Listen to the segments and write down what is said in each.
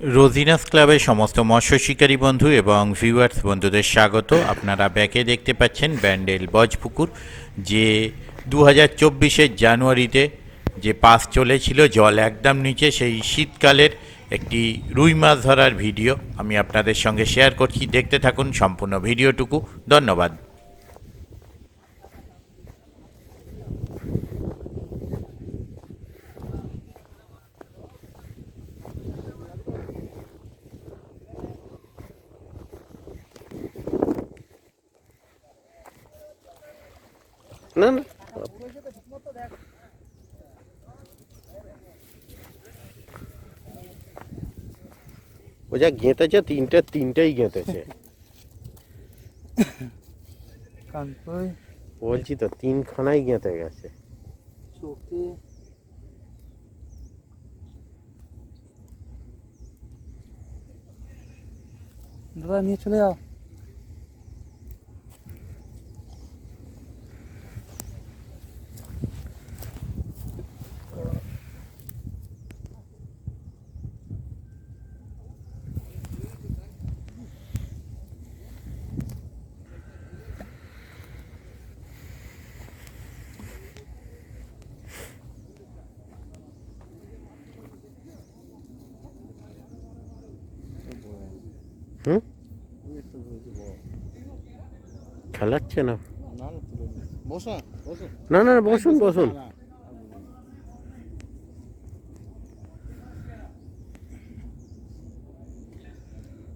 রোজিনাস ক্লাবের সমস্ত মৎস্য শিকারী বন্ধু এবং ভিউয়ার্স বন্ধুদের স্বাগত। আপনারা ব্যাকে দেখতে পাচ্ছেন ব্যান্ডেল বজপুকুর, যে 2024-এর জানুয়ারিতে যে পাস চলেছিল জল একদম নিচে, সেই শীতকালের একটি রুই মাছ ধরার ভিডিও আমি আপনাদের সঙ্গে শেয়ার করছি। দেখতে থাকুন সম্পূর্ণ ভিডিওটুকু। ধন্যবাদ। না না, ও যা গেঁথেছে তিনটেই গেঁথেছে। বলছি তো তিনখানাই গেঁথে গেছে। চোখে দাদা নিয়ে চলে যাও। হুম, খেলাচ্ছে না। না না না, বসুন বসুন।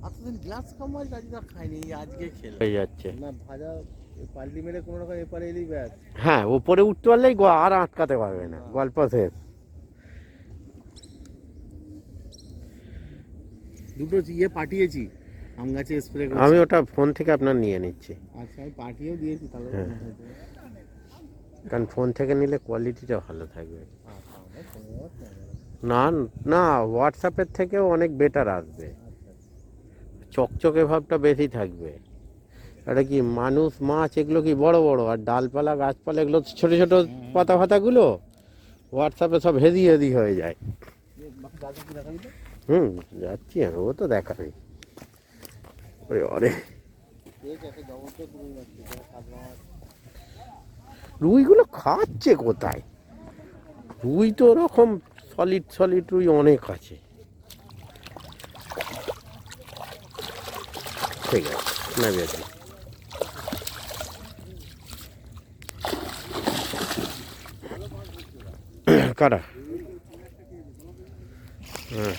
এতদিন গ্লাস কম মাছ রাজুদা খায়নি, আজকে খেলো হয়ে যাচ্ছে। না ভাজা পাল্টি মেরে কোনো রকম এপারে এলেই ব্যাস। হ্যাঁ, উপরে উঠতে পারলেই আর আটকাতে পারবে না, গল্প শেষ। দুটো ইয়ে পাঠিয়েছি আম গাছে স্প্রে করে। আমি ওটা ফোন থেকে আপনার নিয়ে নিচ্ছি। আচ্ছা আমি পাঠিয়েও দিয়েছি তাহলে। হ্যাঁ। কারণ ফোন থেকে নিলে কোয়ালিটিটা ভালো থাকবে। না না, হোয়াটসঅ্যাপের থেকেও অনেক বেটার আসবে, চকচকে ভাবটা বেশি থাকবে। এটা কি মানুষ মাছ এগুলো কি বড় বড়, আর ডালপালা গাছপালা এগুলো ছোট ছোট পাতা ফাতাগুলো হোয়াটসঅ্যাপে সব হেদি হেদি হয়ে যায়। হুম, যাচ্ছি আমি, ও তো দেখাবে। ওরে অরে, রুইগুলো খাচ্ছে কোথায়? রুই তো ওরকম সলিড রুই অনেক আছে। ঠিক আছে, নেবে আপনি। কারা? হ্যাঁ,